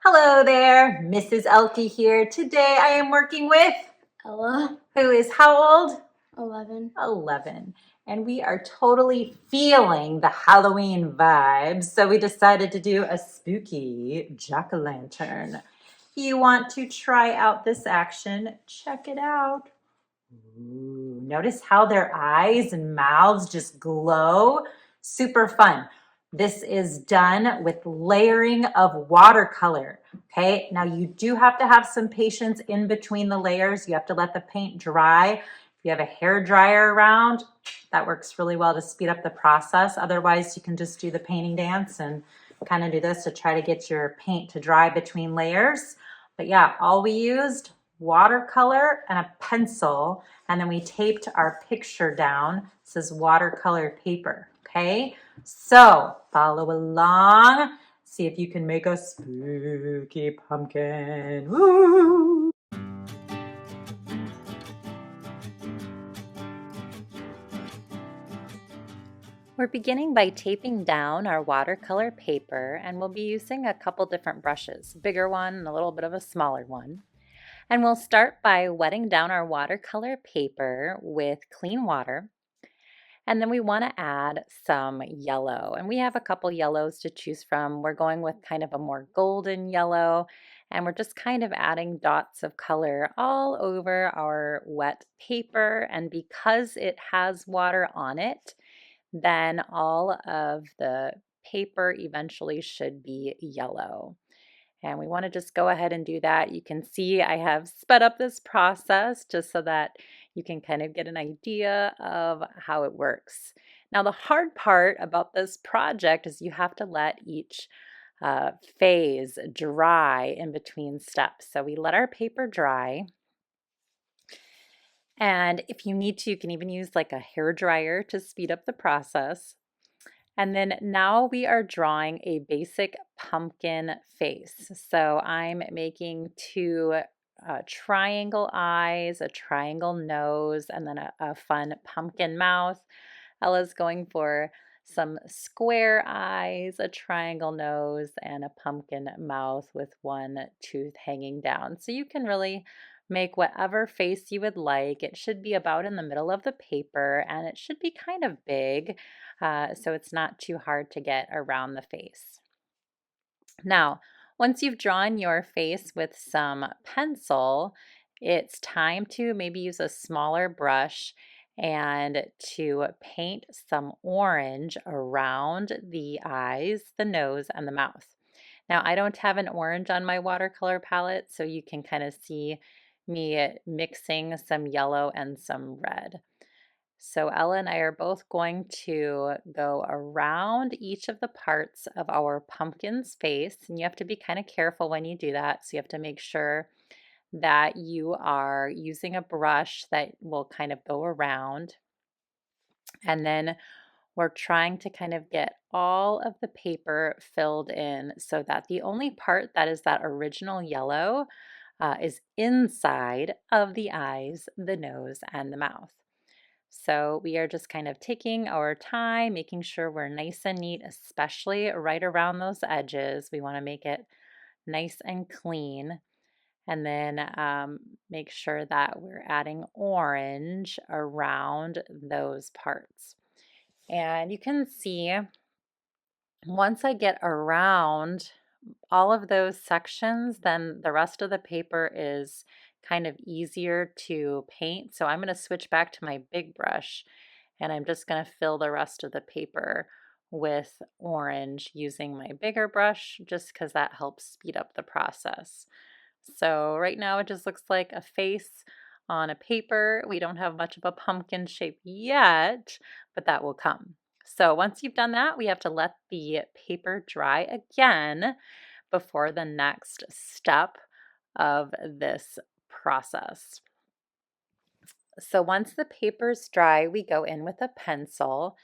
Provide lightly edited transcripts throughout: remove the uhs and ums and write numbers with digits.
Hello there, Mrs. Ehlke here. Today I am working with Ella, who is how old? 11. 11. And we are totally feeling the Halloween vibes, so we decided to do a spooky jack-o'-lantern. You want to try out this action? Check it out. Ooh, notice how their eyes and mouths just glow. Super fun. This is done with layering of watercolor. Okay, now you do have to have some patience in between the layers. You have to let the paint dry. If you have a hair dryer around, that works really well to speed up the process. Otherwise, you can just do the painting dance and kind of do this to try to get your paint to dry between layers. But yeah, all we used, watercolor and a pencil, and then we taped our picture down. This is watercolor paper, okay? So follow along, see if you can make a spooky pumpkin. Woo! We're beginning by taping down our watercolor paper, and we'll be using a couple different brushes, a bigger one and a little bit of a smaller one. And we'll start by wetting down our watercolor paper with clean water. And then we want to add some yellow. And we have a couple yellows to choose from. We're going with kind of a more golden yellow. And we're just kind of adding dots of color all over our wet paper. And because it has water on it, then all of the paper eventually should be yellow. And we want to just go ahead and do that. You can see I have sped up this process just so that you can kind of get an idea of how it works. Now, the hard part about this project is you have to let each phase dry in between steps. So we let our paper dry. And if you need to, you can even use like a hair dryer to speed up the process. And then now we are drawing a basic pumpkin face. So I'm making two triangle eyes, a triangle nose, and then a fun pumpkin mouth. Ella's going for some square eyes, a triangle nose, and a pumpkin mouth with one tooth hanging down. So you can really make whatever face you would like. It should be about in the middle of the paper, and it should be kind of big, so it's not too hard to get around the face. Now, once you've drawn your face with some pencil, it's time to maybe use a smaller brush and to paint some orange around the eyes, the nose, and the mouth. Now, I don't have an orange on my watercolor palette, so you can kind of see me mixing some yellow and some red. So Ella and I are both going to go around each of the parts of our pumpkin's face, and you have to be kind of careful when you do that. So you have to make sure that you are using a brush that will kind of go around. And then we're trying to kind of get all of the paper filled in so that the only part that is that original yellow is inside of the eyes, the nose, and the mouth. So we are just kind of taking our time, making sure we're nice and neat, especially right around those edges. We want to make it nice and clean. And then make sure that we're adding orange around those parts. And you can see once I get around all of those sections, then the rest of the paper is kind of easier to paint. So I'm going to switch back to my big brush and I'm just going to fill the rest of the paper with orange using my bigger brush just because that helps speed up the process. So right now it just looks like a face on a paper. We don't have much of a pumpkin shape yet, but that will come. So once you've done that, we have to let the paper dry again before the next step of this process. So once the paper's dry, we go in with a pencil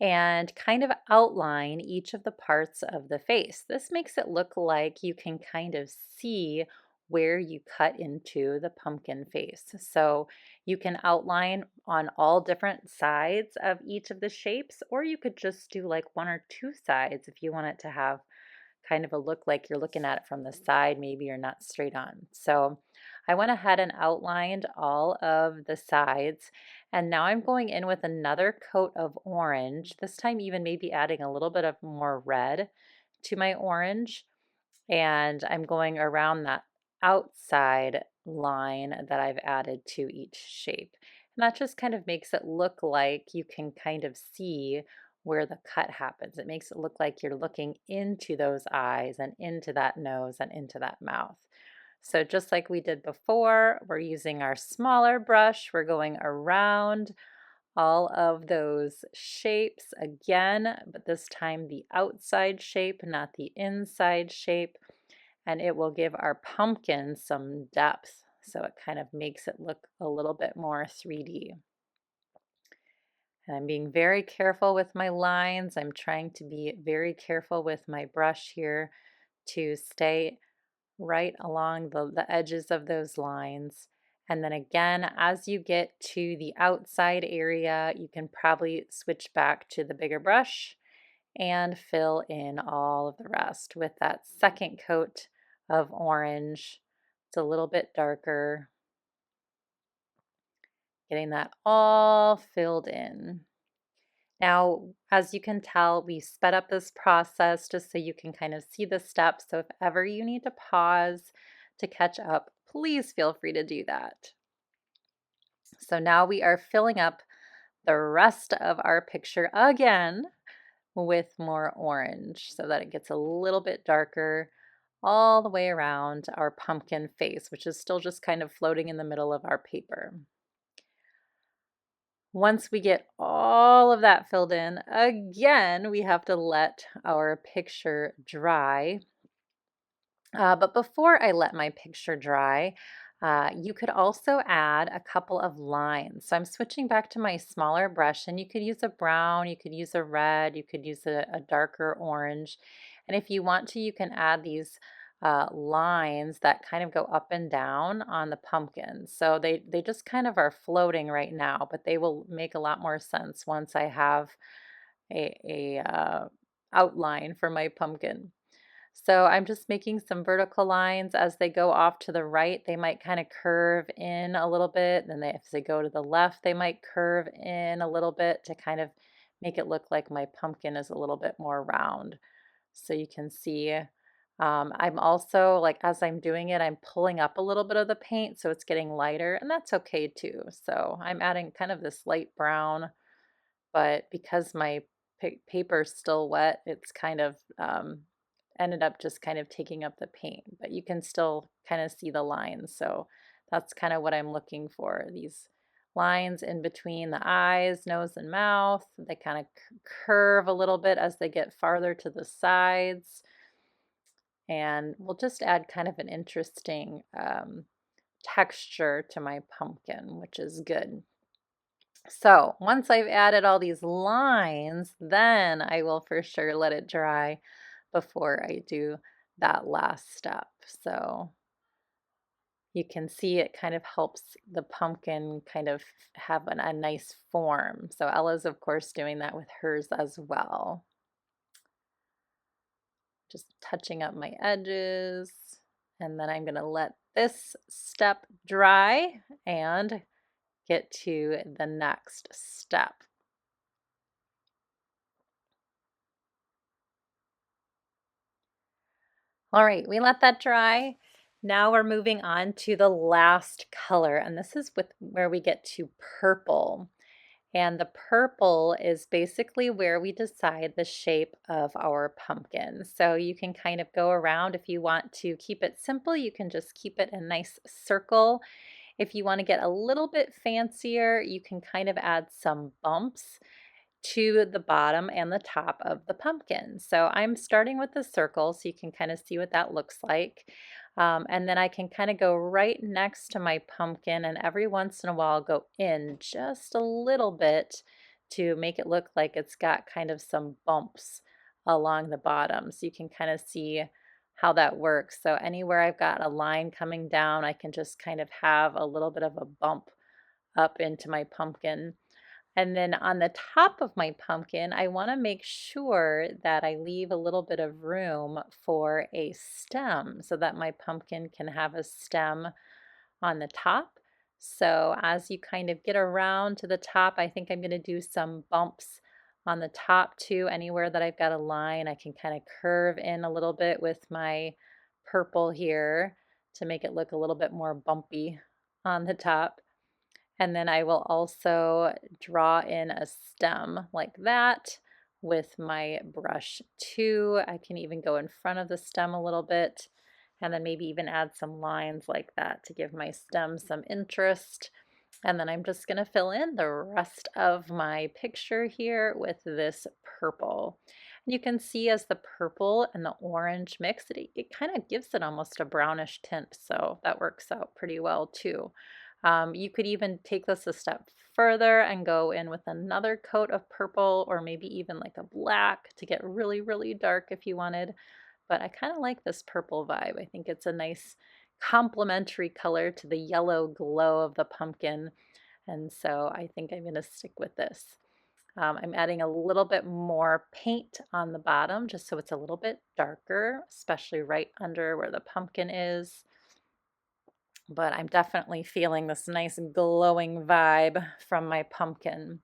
and kind of outline each of the parts of the face. This makes it look like you can kind of see where you cut into the pumpkin face. So you can outline on all different sides of each of the shapes, or you could just do like one or two sides if you want it to have kind of a look like you're looking at it from the side, maybe you're not straight on. So I went ahead and outlined all of the sides, and now I'm going in with another coat of orange, this time even maybe adding a little bit of more red to my orange, and I'm going around that outside line that I've added to each shape. And that just kind of makes it look like you can kind of see where the cut happens. It makes it look like you're looking into those eyes and into that nose and into that mouth. So just like we did before, we're using our smaller brush. We're going around all of those shapes again, but this time the outside shape, not the inside shape, and it will give our pumpkin some depth. So it kind of makes it look a little bit more 3D. And I'm being very careful with my lines. I'm trying to be very careful with my brush here to stay right along the edges of those lines. And then again, as you get to the outside area, you can probably switch back to the bigger brush and fill in all of the rest with that second coat of orange. It's a little bit darker, getting that all filled in. Now, as you can tell, we sped up this process just so you can kind of see the steps. So if ever you need to pause to catch up, please feel free to do that. So now we are filling up the rest of our picture again with more orange so that it gets a little bit darker all the way around our pumpkin face, which is still just kind of floating in the middle of our paper. Once we get all of that filled in, again, we have to let our picture dry. But before I let my picture dry, you could also add a couple of lines. So I'm switching back to my smaller brush, and you could use a brown, you could use a red, you could use a darker orange. And if you want to, you can add these lines that kind of go up and down on the pumpkin. So they just kind of are floating right now, but they will make a lot more sense once I have a outline for my pumpkin. So I'm just making some vertical lines as they go off to the right. They might kind of curve in a little bit. Then if they go to the left, they might curve in a little bit to kind of make it look like my pumpkin is a little bit more round. So you can see I'm also, like, as I'm doing it, I'm pulling up a little bit of the paint so it's getting lighter, and that's okay too. So I'm adding kind of this light brown, but because my paper's still wet, it's kind of ended up just kind of taking up the paint, but you can still kind of see the lines. So that's kind of what I'm looking for. These lines in between the eyes, nose, and mouth, they kind of curve a little bit as they get farther to the sides. And we'll just add kind of an interesting texture to my pumpkin, which is good. So once I've added all these lines, then I will for sure let it dry before I do that last step. So you can see it kind of helps the pumpkin kind of have a nice form. So Ella's of course doing that with hers as well. Just touching up my edges, and then I'm going to let this step dry and get to the next step. All right, we let that dry. Now we're moving on to the last color, and this is where we get to purple. And the purple is basically where we decide the shape of our pumpkin. So you can kind of go around. If you want to keep it simple, you can just keep it a nice circle. If you want to get a little bit fancier, you can kind of add some bumps to the bottom and the top of the pumpkin. So I'm starting with the circle so you can kind of see what that looks like. And then I can kind of go right next to my pumpkin, and every once in a while go in just a little bit to make it look like it's got kind of some bumps along the bottom. So you can kind of see how that works. So anywhere I've got a line coming down, I can just kind of have a little bit of a bump up into my pumpkin. And then on the top of my pumpkin, I want to make sure that I leave a little bit of room for a stem so that my pumpkin can have a stem on the top. So as you kind of get around to the top, I think I'm going to do some bumps on the top too. Anywhere that I've got a line, I can kind of curve in a little bit with my purple here to make it look a little bit more bumpy on the top. And then I will also draw in a stem like that with my brush too. I can even go in front of the stem a little bit and then maybe even add some lines like that to give my stem some interest. And then I'm just going to fill in the rest of my picture here with this purple. And you can see as the purple and the orange mix, it kind of gives it almost a brownish tint. So that works out pretty well too. You could even take this a step further and go in with another coat of purple or maybe even like a black to get really, really dark if you wanted. But I kind of like this purple vibe. I think it's a nice complementary color to the yellow glow of the pumpkin. And so I think I'm going to stick with this. I'm adding a little bit more paint on the bottom just so it's a little bit darker, especially right under where the pumpkin is. But I'm definitely feeling this nice glowing vibe from my pumpkin.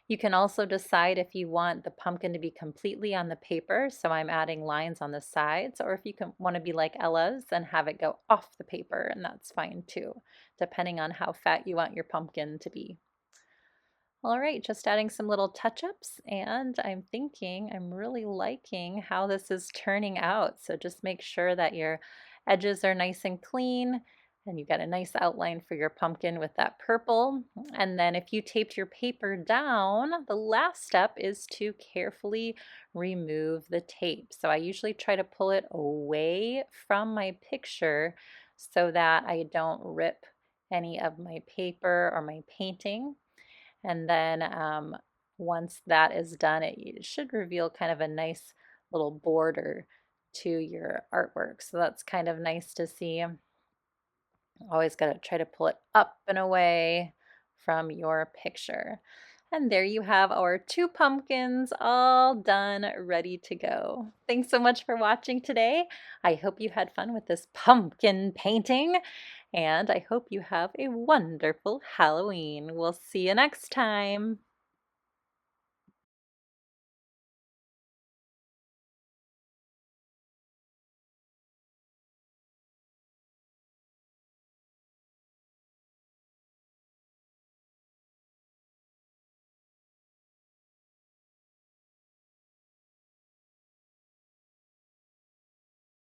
You can also decide if you want the pumpkin to be completely on the paper, so I'm adding lines on the sides, or if you want to be like Ella's and have it go off the paper, and that's fine too, depending on how fat you want your pumpkin to be. All right, just adding some little touch-ups, and I'm really liking how this is turning out. So just make sure that your edges are nice and clean, and you've got a nice outline for your pumpkin with that purple. And then if you taped your paper down, the last step is to carefully remove the tape. So I usually try to pull it away from my picture so that I don't rip any of my paper or my painting. And then once that is done, it should reveal kind of a nice little border to your artwork. So that's kind of nice to see. Always got to try to pull it up and away from your picture. And there you have our 2 pumpkins all done, ready to go. Thanks so much for watching today. I hope you had fun with this pumpkin painting, and I hope you have a wonderful Halloween. We'll see you next time.